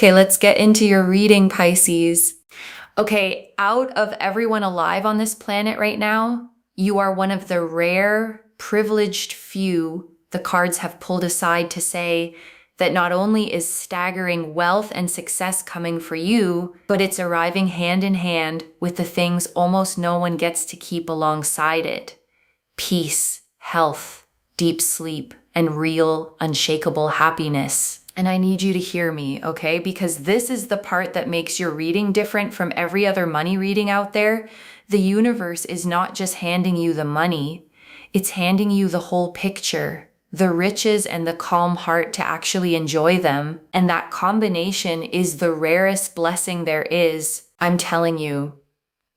Okay, let's get into your reading, Pisces. Okay, out of everyone alive on this planet right now, you are one of the rare, privileged few the cards have pulled aside to say that not only is staggering wealth and success coming for you, but it's arriving hand in hand with the things almost no one gets to keep alongside it. Peace, health, deep sleep, and real, unshakable happiness. And I need you to hear me, okay? Because this is the part that makes your reading different from every other money reading out there. The universe is not just handing you the money, it's handing you the whole picture, the riches and the calm heart to actually enjoy them. And that combination is the rarest blessing there is. I'm telling you,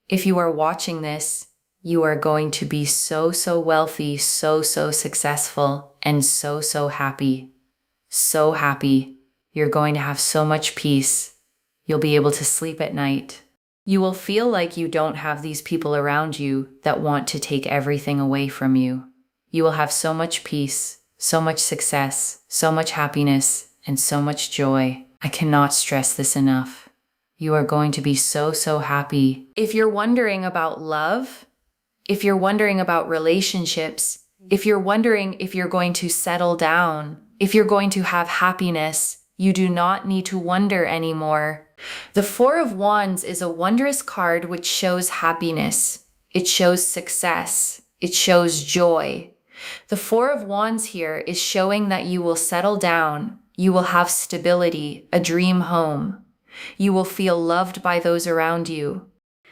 if you are watching this, you are going to be so wealthy, so successful, and so happy. So happy. You're going to have so much peace. You'll be able to sleep at night. You will feel like you don't have these people around you that want to take everything away from you. You will have so much peace, so much success, so much happiness, and so much joy. I cannot stress this enough. You are going to be so happy. If you're wondering about love, if you're wondering about relationships, if you're wondering if you're going to settle down, if you're going to have happiness, you do not need to wonder anymore. The Four of Wands is a wondrous card which shows happiness. It shows success. It shows joy. The Four of Wands here is showing that you will settle down. You will have stability, a dream home. You will feel loved by those around you.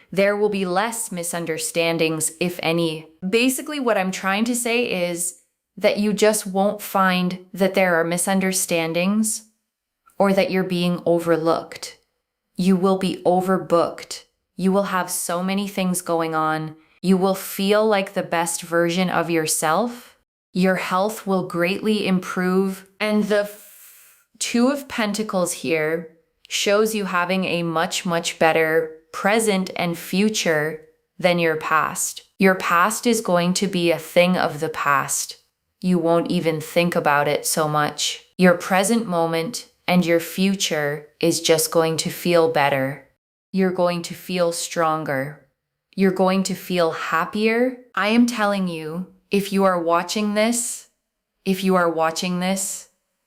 There will be less misunderstandings, if any. Basically, what I'm trying to say is that you just won't find that there are misunderstandings or that you're being overlooked. You will be overbooked. You will have so many things going on. You will feel like the best version of yourself. Your health will greatly improve. And the Two of Pentacles here shows you having a much better present and future than your past. Your past is going to be a thing of the past. You won't even think about it so much. Your present moment and your future is just going to feel better. You're going to feel stronger. You're going to feel happier. I am telling you, if you are watching this,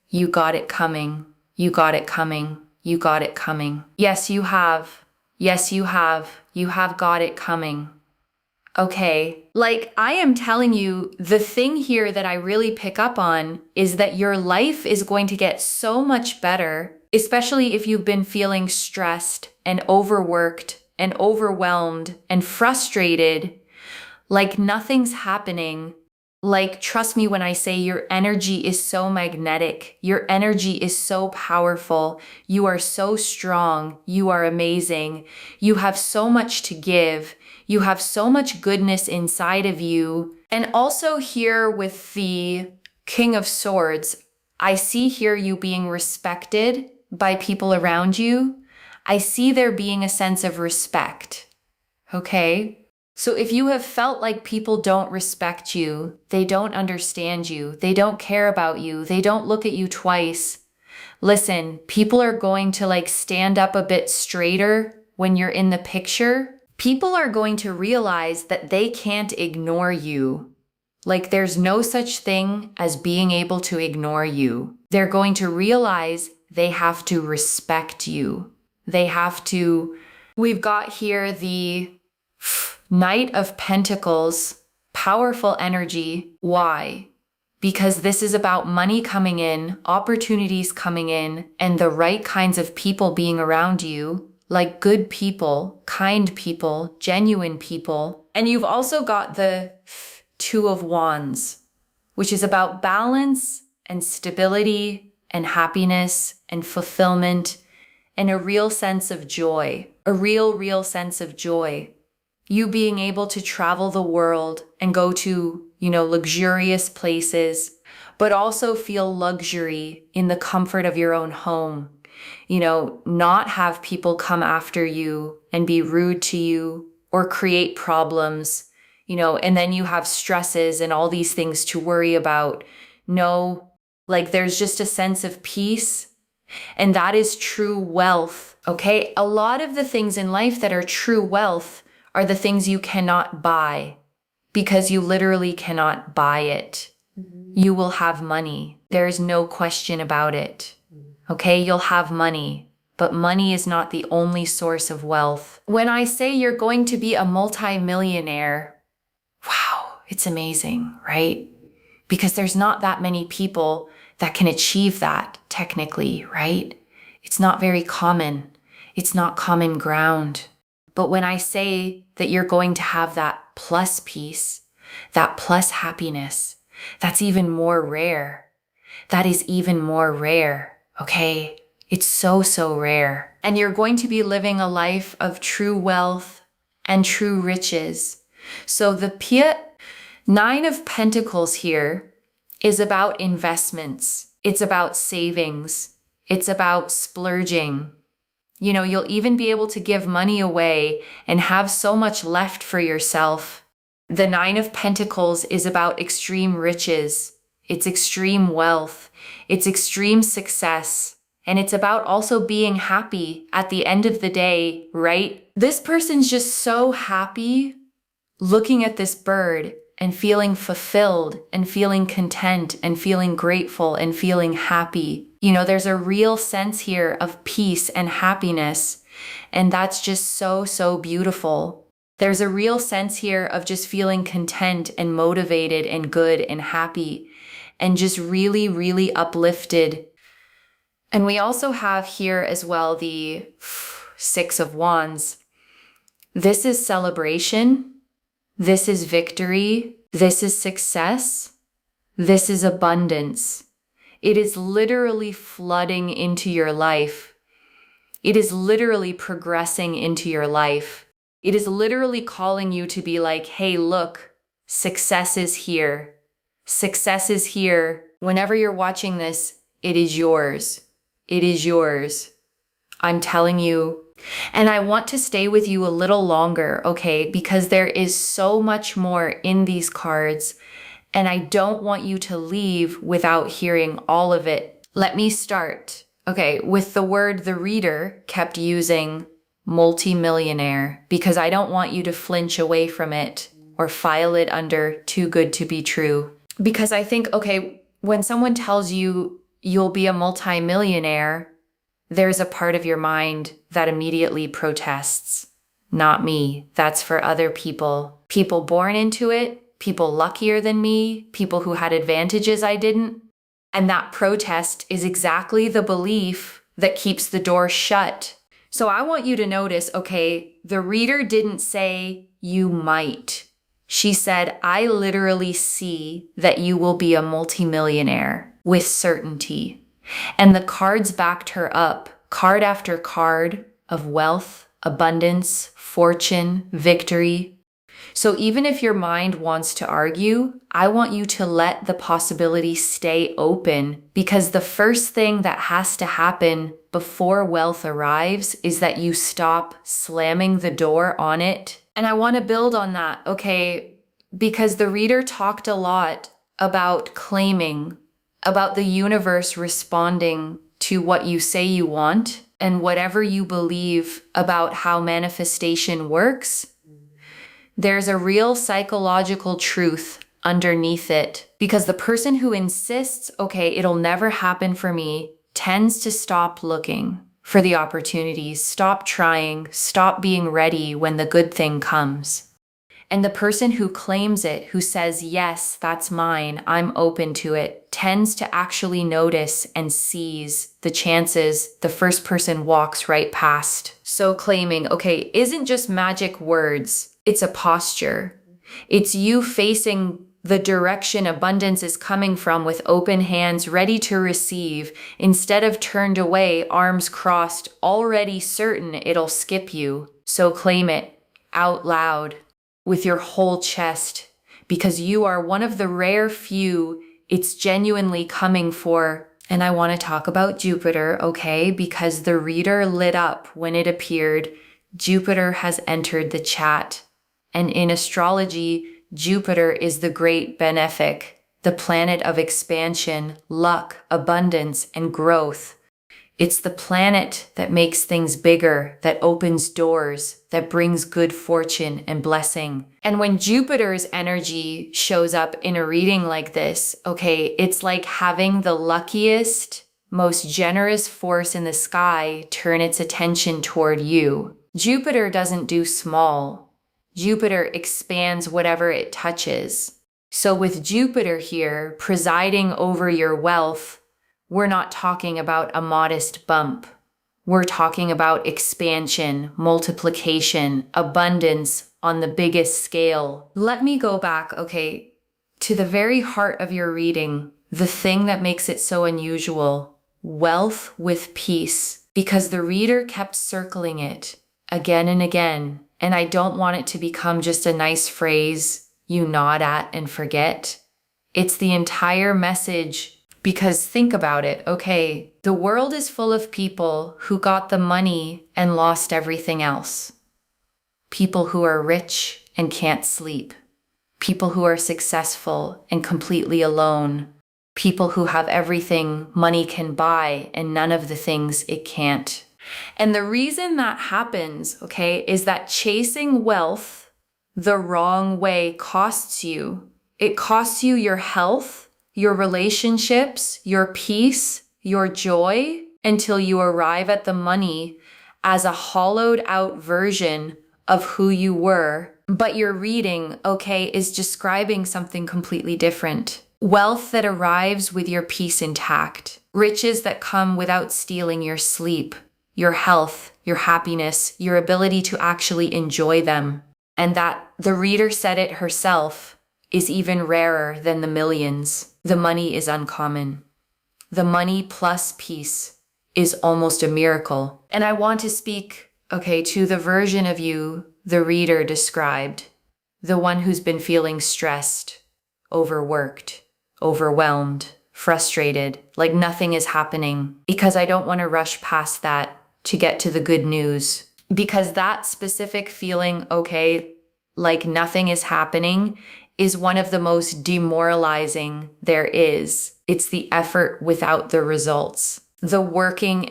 you got it coming. You got it coming. You got it coming. Yes, you have. Yes, you have. You have got it coming. Okay, like I am telling you, the thing here that I really pick up on is that your life is going to get so much better, especially if you've been feeling stressed and overworked and overwhelmed and frustrated, like nothing's happening. Like, trust me when I say your energy is so magnetic. Your energy is so powerful. You are so strong. You are amazing. You have so much to give. You have so much goodness inside of you. And also here with the King of Swords, I see here you being respected by people around you. I see there being a sense of respect. Okay? So if you have felt like people don't respect you, they don't understand you, they don't care about you, they don't look at you twice, listen, people are going to stand up a bit straighter when you're in the picture. People are going to realize that they can't ignore you. Like there's no such thing as being able to ignore you. They're going to realize they have to respect you. They have to. We've got here the Knight of Pentacles, powerful energy. Why? Because this is about money coming in, opportunities coming in, and the right kinds of people being around you, like good people, kind people, genuine people. And you've also got the Two of Wands, which is about balance and stability and happiness and fulfillment and a real sense of joy, a real sense of joy. You being able to travel the world and go to, luxurious places, but also feel luxury in the comfort of your own home. Not have people come after you and be rude to you or create problems, and then you have stresses and all these things to worry about. No, there's just a sense of peace And that is true wealth, okay? A lot of the things in life that are true wealth are the things you cannot buy because you literally cannot buy it. You will have money. There's no question about it. Okay, you'll have money, but money is not the only source of wealth. When I say you're going to be a multi-millionaire, wow, it's amazing, right? Because there's not that many people that can achieve that technically, right? It's not very common. It's not common ground. But when I say that you're going to have that plus peace, that plus happiness, that's even more rare. That is even more rare, okay? It's so, so rare. And you're going to be living a life of true wealth and true riches. So the Nine of Pentacles here is about investments. It's about savings. It's about splurging. You know, you'll even be able to give money away and have so much left for yourself. The Nine of Pentacles is about extreme riches. It's extreme wealth. It's extreme success. And it's about also being happy at the end of the day, right? This person's just so happy looking at this bird and feeling fulfilled and feeling content and feeling grateful and feeling happy. You know, there's a real sense here of peace and happiness. And that's just so, so beautiful. There's a real sense here of just feeling content and motivated and good and happy and just really, really uplifted. And we also have here as well the Six of Wands. This is celebration. This is victory. This is success. This is abundance. It is literally flooding into your life. It is literally progressing into your life. It is literally calling you to be like, hey, look, success is here. Success is here. Whenever you're watching this, it is yours. It is yours. I'm telling you. And I want to stay with you a little longer, okay? Because there is so much more in these cards, and I don't want you to leave without hearing all of it. Let me start, okay, with the word the reader kept using multi-millionaire, because I don't want you to flinch away from it or file it under too good to be true. Because I think, okay, when someone tells you you'll be a multi-millionaire, there's a part of your mind that immediately protests. Not me. That's for other people. People born into it, people luckier than me, people who had advantages I didn't. And that protest is exactly the belief that keeps the door shut. So I want you to notice, okay, the reader didn't say you might. She said, I literally see that you will be a multimillionaire with certainty. And the cards backed her up, card after card of wealth, abundance, fortune, victory. So even if your mind wants to argue, I want you to let the possibility stay open, because the first thing that has to happen before wealth arrives is that you stop slamming the door on it. And I want to build on that, okay? Because the reader talked a lot about claiming, about the universe responding to what you say you want, and whatever you believe about how manifestation works, there's a real psychological truth underneath it. Because the person who insists, okay, it'll never happen for me, tends to stop looking for the opportunities, stop trying, stop being ready when the good thing comes. And the person who claims it, who says, yes, that's mine, I'm open to it, tends to actually notice and seize the chances the first person walks right past. So claiming, okay, isn't just magic words, it's a posture. It's you facing the direction abundance is coming from with open hands, ready to receive, instead of turned away, arms crossed, already certain it'll skip you. So claim it out loud, with your whole chest, because you are one of the rare few it's genuinely coming for. And I want to talk about Jupiter, okay? Because the reader lit up when it appeared. Jupiter has entered the chat. And in astrology, Jupiter is the great benefic, the planet of expansion, luck, abundance, and growth. It's the planet that makes things bigger, that opens doors, that brings good fortune and blessing. And when Jupiter's energy shows up in a reading like this, okay, it's like having the luckiest, most generous force in the sky turn its attention toward you. Jupiter doesn't do small. Jupiter expands whatever it touches. So with Jupiter here presiding over your wealth, we're not talking about a modest bump. We're talking about expansion, multiplication, abundance on the biggest scale. Let me go back, okay, to the very heart of your reading, the thing that makes it so unusual, wealth with peace, because the reader kept circling it again and again. And I don't want it to become just a nice phrase you nod at and forget. It's the entire message. Because think about it, okay, the world is full of people who got the money and lost everything else. People who are rich and can't sleep. People who are successful and completely alone. People who have everything money can buy and none of the things it can't. And the reason that happens, okay, is that chasing wealth the wrong way costs you. It costs you your health, your relationships, your peace, your joy, until you arrive at the money as a hollowed out version of who you were. But your reading, okay, is describing something completely different. Wealth that arrives with your peace intact. Riches that come without stealing your sleep, your health, your happiness, your ability to actually enjoy them. And that the reader said it herself is even rarer than the millions. The money is uncommon. The money plus peace is almost a miracle. And I want to speak, okay, to the version of you the reader described, the one who's been feeling stressed, overworked, overwhelmed, frustrated, like nothing is happening, because I don't want to rush past that to get to the good news. Because that specific feeling, okay, like nothing is happening, is one of the most demoralizing there is. It's the effort without the results. The working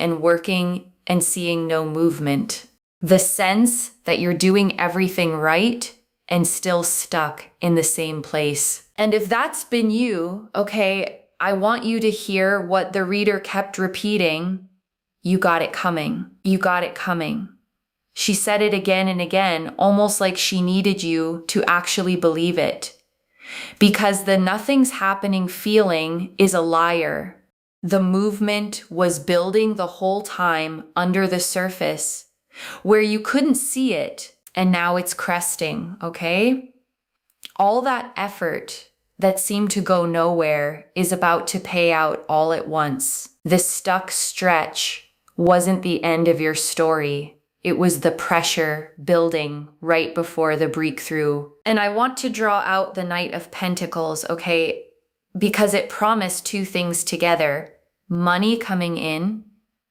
and seeing no movement. The sense that you're doing everything right and still stuck in the same place. And if that's been you, okay, I want you to hear what the reader kept repeating. You got it coming. You got it coming. She said it again and again, almost like she needed you to actually believe it. Because the nothing's happening feeling is a liar. The movement was building the whole time under the surface, where you couldn't see it, and now it's cresting, okay? All that effort that seemed to go nowhere is about to pay out all at once. The stuck stretch wasn't the end of your story. It was the pressure building right before the breakthrough. And I want to draw out the Knight of Pentacles, okay, because it promised two things together. Money coming in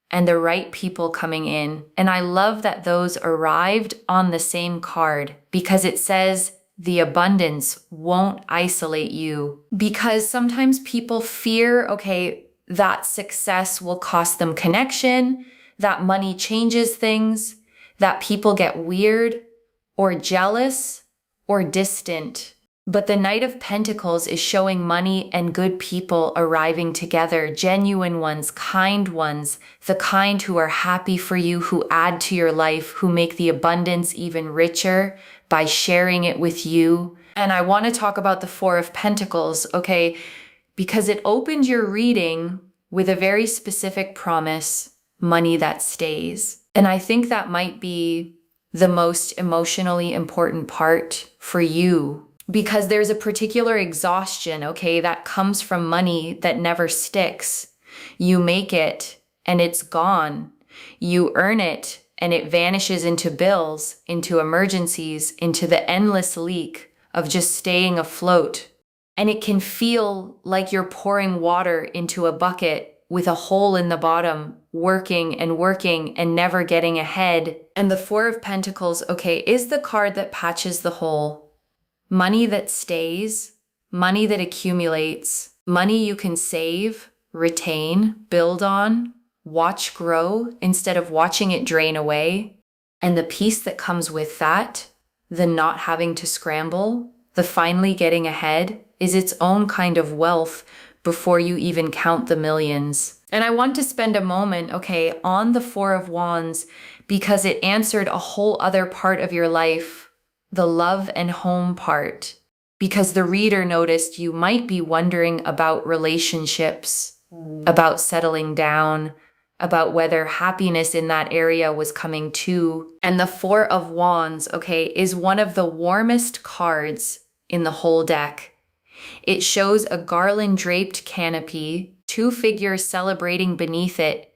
and the right people coming in. And I love that those arrived on the same card because it says the abundance won't isolate you. Because sometimes people fear, okay, that success will cost them connection, that money changes things, that people get weird or jealous or distant. But the Knight of Pentacles is showing money and good people arriving together, genuine ones, kind ones, the kind who are happy for you, who add to your life, who make the abundance even richer by sharing it with you. And I want to talk about the Four of Pentacles, okay, because it opened your reading with a very specific promise, money that stays. And I think that might be the most emotionally important part for you, because there's a particular exhaustion, okay, that comes from money that never sticks. You make it and it's gone. You earn it and it vanishes into bills, into emergencies, into the endless leak of just staying afloat. And it can feel like you're pouring water into a bucket with a hole in the bottom, working and never getting ahead. And the Four of Pentacles, okay, is the card that patches the hole. Money that stays, money that accumulates, money you can save, retain, build on, watch grow instead of watching it drain away. And the peace that comes with that, the not having to scramble, the finally getting ahead, is its own kind of wealth before you even count the millions. And I want to spend a moment, okay, on the Four of Wands because it answered a whole other part of your life, the love and home part. Because the reader noticed you might be wondering about relationships, about settling down, about whether happiness in that area was coming too. And the Four of Wands, okay, is one of the warmest cards in the whole deck. It shows a garland draped canopy, two figures celebrating beneath it,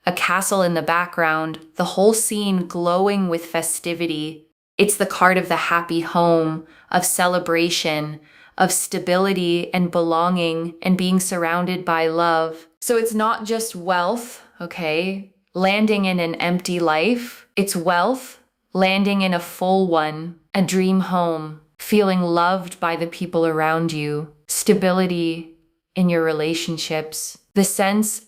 a castle in the background, the whole scene glowing with festivity. It's the card of the happy home, of celebration, of stability and belonging and being surrounded by love. So it's not just wealth, okay, landing in an empty life. It's wealth, landing in a full one, a dream home, feeling loved by the people around you, stability in your relationships, the sense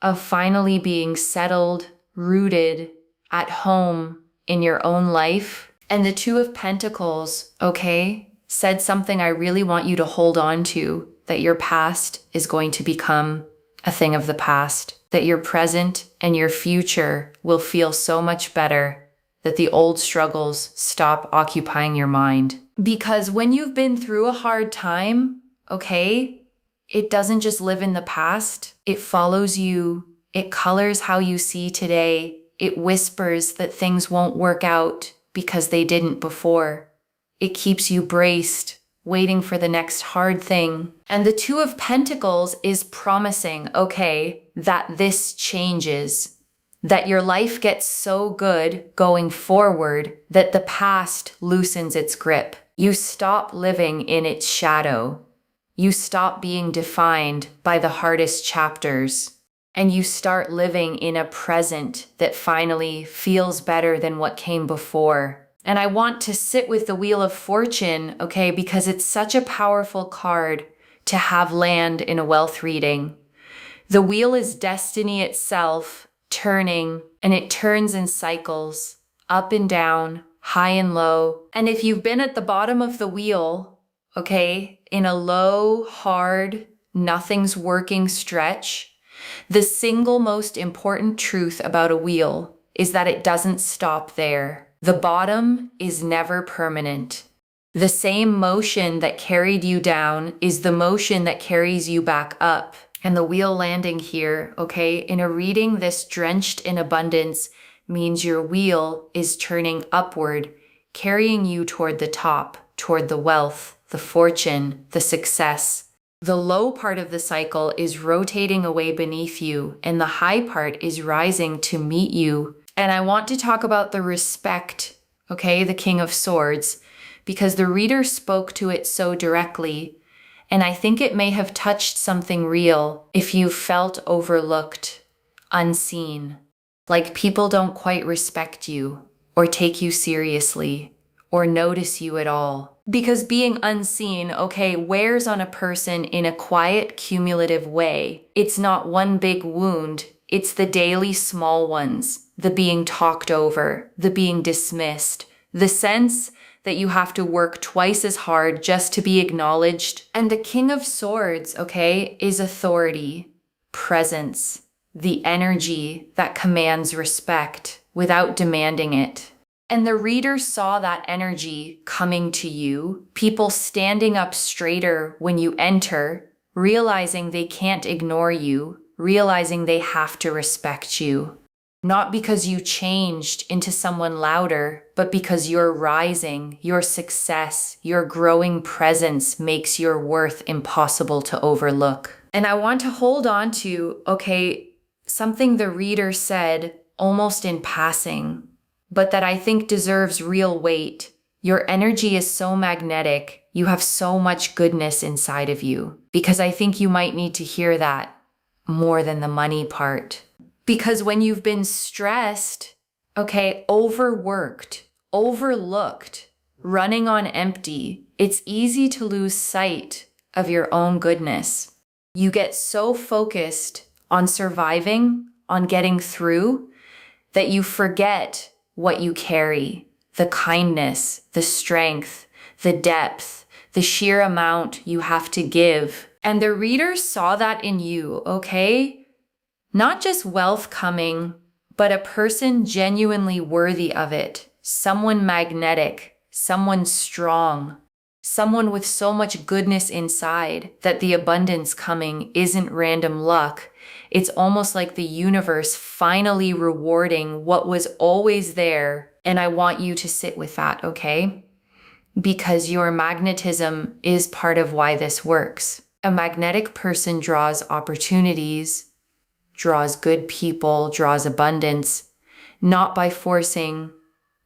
of finally being settled, rooted, at home in your own life. And the Two of Pentacles, okay, said something I really want you to hold on to, that your past is going to become a thing of the past, that your present and your future will feel so much better, that the old struggles stop occupying your mind. Because when you've been through a hard time, okay, it doesn't just live in the past. It follows you. It colors how you see today. It whispers that things won't work out because they didn't before. It keeps you braced, waiting for the next hard thing. And the Two of Pentacles is promising, okay, that this changes, that your life gets so good going forward that the past loosens its grip. You stop living in its shadow. You stop being defined by the hardest chapters, and you start living in a present that finally feels better than what came before. And I want to sit with the Wheel of Fortune, okay, because it's such a powerful card to have land in a wealth reading. The wheel is destiny itself, turning, and it turns in cycles, up and down, high and low. And if you've been at the bottom of the wheel, okay, in a low, hard, nothing's working stretch, the single most important truth about a wheel is that it doesn't stop there. The bottom is never permanent. The same motion that carried you down is the motion that carries you back up. And the wheel landing here, okay, in a reading this drenched in abundance means your wheel is turning upward, carrying you toward the top, toward the wealth, the fortune, the success. The low part of the cycle is rotating away beneath you, and the high part is rising to meet you. And I want to talk about the respect, okay, the King of Swords, because the reader spoke to it so directly. And I think it may have touched something real if you felt overlooked, unseen, like people don't quite respect you or take you seriously or notice you at all. Because being unseen, okay, wears on a person in a quiet, cumulative way. It's not one big wound. It's the daily small ones, the being talked over, the being dismissed, the sense that you have to work twice as hard just to be acknowledged. And the King of Swords, okay, is authority, presence, the energy that commands respect without demanding it. And the reader saw that energy coming to you, people standing up straighter when you enter, realizing they can't ignore you, realizing they have to respect you. Not because you changed into someone louder, but because you're rising, your success, your growing presence makes your worth impossible to overlook. And I want to hold on to, okay, something the reader said almost in passing, but that I think deserves real weight. Your energy is so magnetic. You have so much goodness inside of you, because I think you might need to hear that more than the money part. Because when you've been stressed, okay, overworked, overlooked, running on empty, it's easy to lose sight of your own goodness. You get so focused on surviving, on getting through that you forget what you carry, the kindness, the strength, the depth, the sheer amount you have to give. And the reader saw that in you, okay? Not just wealth coming, but a person genuinely worthy of it, someone magnetic, someone strong, someone with so much goodness inside that the abundance coming isn't random luck. It's almost like the universe finally rewarding what was always there. And I want you to sit with that, okay? Because your magnetism is part of why this works. A magnetic person draws opportunities, draws good people, draws abundance, not by forcing,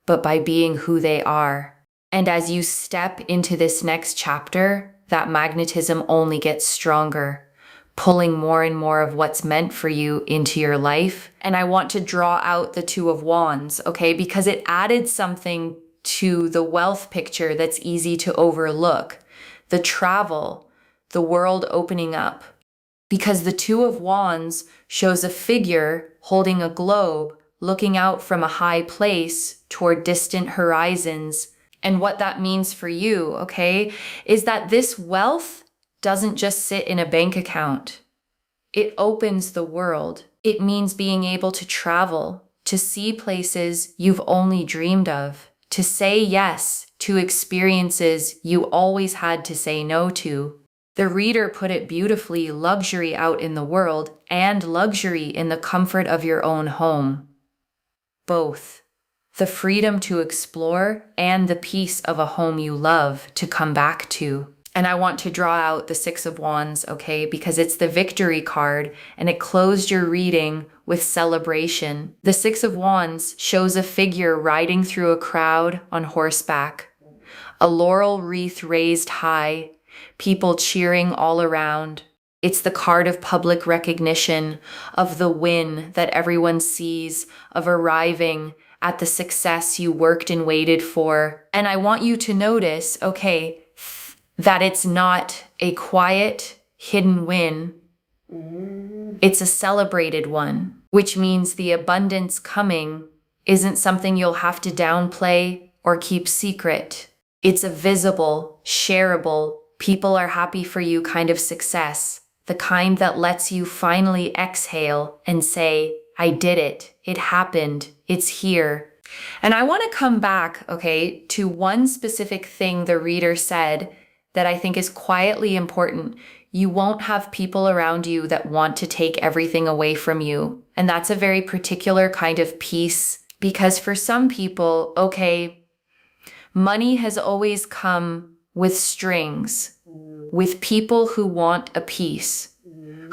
but by being who they are. And as you step into this next chapter, that magnetism only gets stronger, pulling more and more of what's meant for you into your life. And I want to draw out the Two of Wands, okay? Because it added something to the wealth picture that's easy to overlook. The travel, the world opening up. Because the Two of Wands shows a figure holding a globe, looking out from a high place toward distant horizons. And what that means for you, okay, is that this wealth doesn't just sit in a bank account. It opens the world. It means being able to travel, to see places you've only dreamed of, to say yes to experiences you always had to say no to. The reader put it beautifully, luxury out in the world and luxury in the comfort of your own home. Both. The freedom to explore and the peace of a home you love to come back to. And I want to draw out the Six of Wands, okay, because it's the victory card and it closed your reading with celebration. The Six of Wands shows a figure riding through a crowd on horseback, a laurel wreath raised high, people cheering all around. It's the card of public recognition, of the win that everyone sees, of arriving at the success you worked and waited for. And I want you to notice, okay, that it's not a quiet, hidden win. It's a celebrated one, which means the abundance coming isn't something you'll have to downplay or keep secret. It's a visible, shareable, people are happy for you kind of success, the kind that lets you finally exhale and say, I did it. It happened. It's here. And I want to come back, okay, to one specific thing the reader said that I think is quietly important. You won't have people around you that want to take everything away from you. And that's a very particular kind of peace, because for some people, okay, money has always come with strings, with people who want a piece,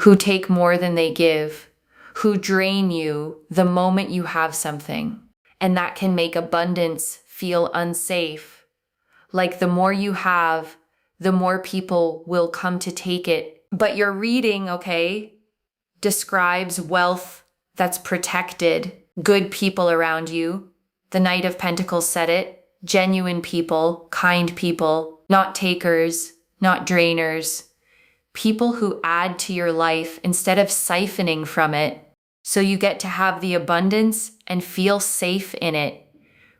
who take more than they give, who drain you the moment you have something. And that can make abundance feel unsafe. Like the more you have, the more people will come to take it. But your reading, okay, describes wealth that's protected, good people around you. The Knight of Pentacles said it, genuine people, kind people, not takers, not drainers, people who add to your life instead of siphoning from it. So you get to have the abundance and feel safe in it,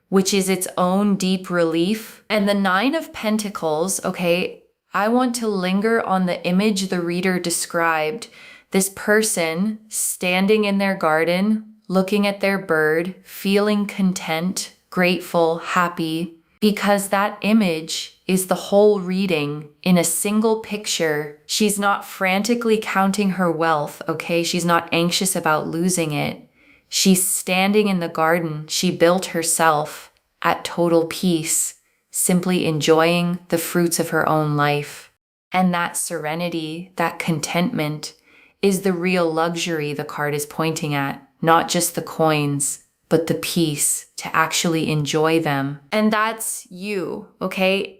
which is its own deep relief. And the Nine of Pentacles, okay, I want to linger on the image the reader described. This person standing in their garden, looking at their bird, feeling content, grateful, happy, because that image is the whole reading in a single picture. She's not frantically counting her wealth, okay? She's not anxious about losing it. She's standing in the garden she built herself at total peace, simply enjoying the fruits of her own life. And that serenity, that contentment, is the real luxury the card is pointing at, not just the coins, but the peace to actually enjoy them. And that's you, okay?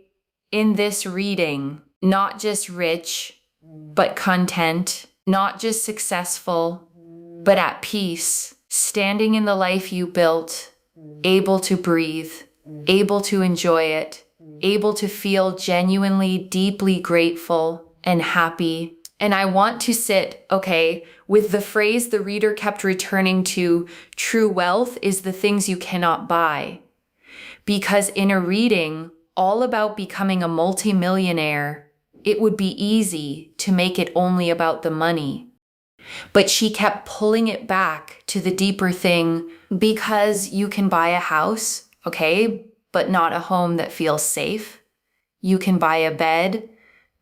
In this reading, not just rich, but content, not just successful, but at peace, standing in the life you built, able to breathe, able to enjoy it, able to feel genuinely, deeply grateful and happy. And I want to sit, okay, with the phrase the reader kept returning to, true wealth is the things you cannot buy. Because in a reading all about becoming a multimillionaire, it would be easy to make it only about the money. But she kept pulling it back to the deeper thing, because you can buy a house, okay, but not a home that feels safe. You can buy a bed,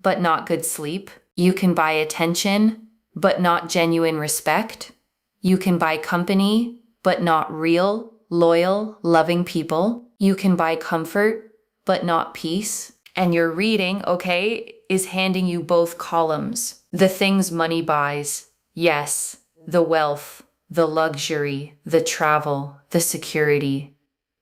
but not good sleep. You can buy attention, but not genuine respect. You can buy company, but not real, loyal, loving people. You can buy comfort, but not peace. And your reading, okay, is handing you both columns. The things money buys. Yes, the wealth, the luxury, the travel, the security,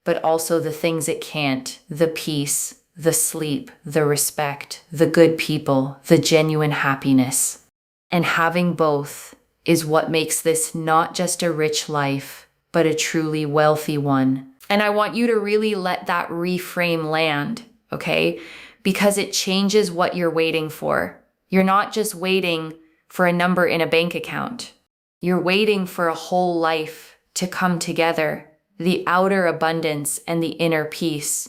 but also the things it can't, the peace, the sleep, the respect, the good people, the genuine happiness. And having both is what makes this not just a rich life, but a truly wealthy one. And I want you to really let that reframe land, okay? Because it changes what you're waiting for. You're not just waiting for a number in a bank account. You're waiting for a whole life to come together, the outer abundance and the inner peace,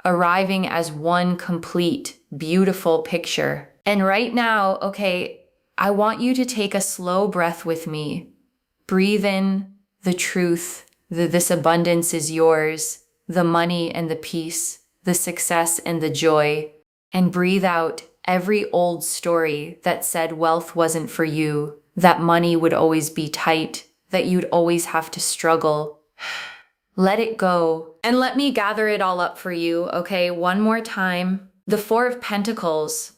arriving as one complete, beautiful picture. And right now, okay, I want you to take a slow breath with me. Breathe in the truth that this abundance is yours, the money and the peace, the success and the joy, and breathe out every old story that said wealth wasn't for you, that money would always be tight, that you'd always have to struggle. Let it go. And let me gather it all up for you, okay? One more time. The Four of Pentacles,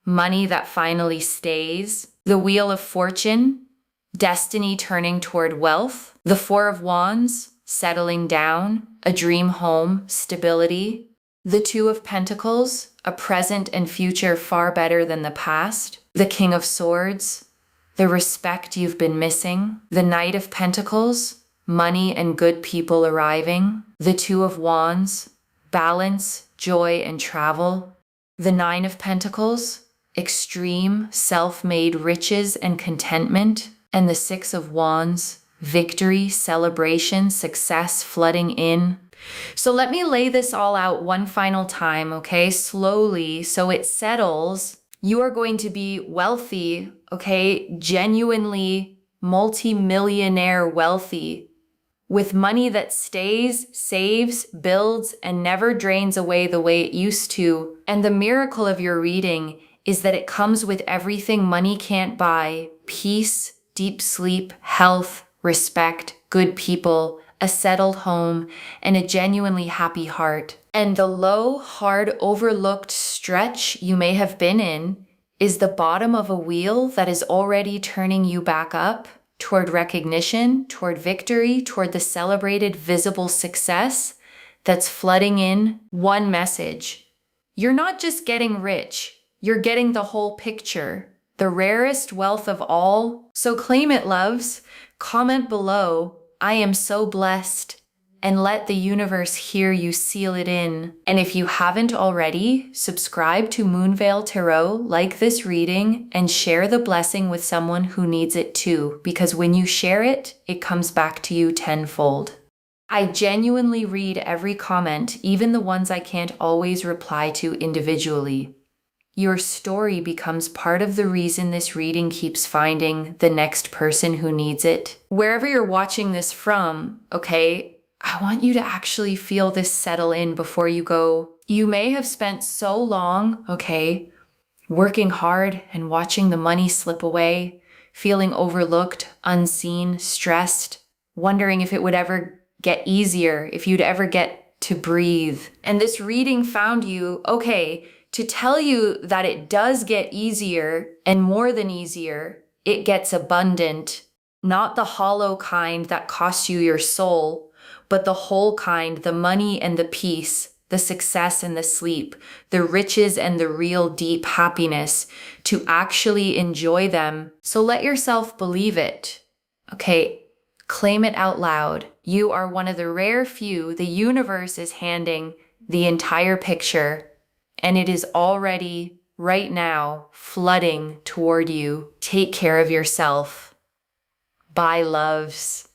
money that finally stays. The Wheel of Fortune, destiny turning toward wealth. The Four of Wands, settling down, a dream home, stability. The Two of Pentacles, a present and future far better than the past. The King of Swords, the respect you've been missing. The Knight of Pentacles, money and good people arriving. The Two of Wands, balance, joy, and travel. The Nine of Pentacles, extreme, self-made riches and contentment. And the Six of Wands, victory, celebration, success flooding in. So let me lay this all out one final time, okay? Slowly, so it settles. You are going to be wealthy, okay? Genuinely multi-millionaire wealthy, with money that stays, saves, builds, and never drains away the way it used to. And the miracle of your reading is that it comes with everything money can't buy: peace, deep sleep, health, respect, good people, a settled home, and a genuinely happy heart. And the low, hard, overlooked stretch you may have been in is the bottom of a wheel that is already turning you back up toward recognition, toward victory, toward the celebrated visible success that's flooding in. One message: you're not just getting rich, you're getting the whole picture, the rarest wealth of all. So claim it, loves. Comment below, I am so blessed, and let the universe hear you seal it in. And if you haven't already, subscribe to Moonveil Tarot, like this reading, and share the blessing with someone who needs it too, because when you share it, it comes back to you tenfold. I genuinely read every comment, even the ones I can't always reply to individually. Your story becomes part of the reason this reading keeps finding the next person who needs it. Wherever you're watching this from, okay, I want you to actually feel this settle in before you go. You may have spent so long, okay, working hard and watching the money slip away, feeling overlooked, unseen, stressed, wondering if it would ever get easier, if you'd ever get to breathe. And this reading found you, okay, to tell you that it does get easier, and more than easier, it gets abundant. Not the hollow kind that costs you your soul, but the whole kind, the money and the peace, the success and the sleep, the riches and the real deep happiness, to actually enjoy them. So let yourself believe it. Okay, claim it out loud. You are one of the rare few the universe is handing the entire picture, and it is already right now flooding toward you. Take care of yourself. Bye, loves.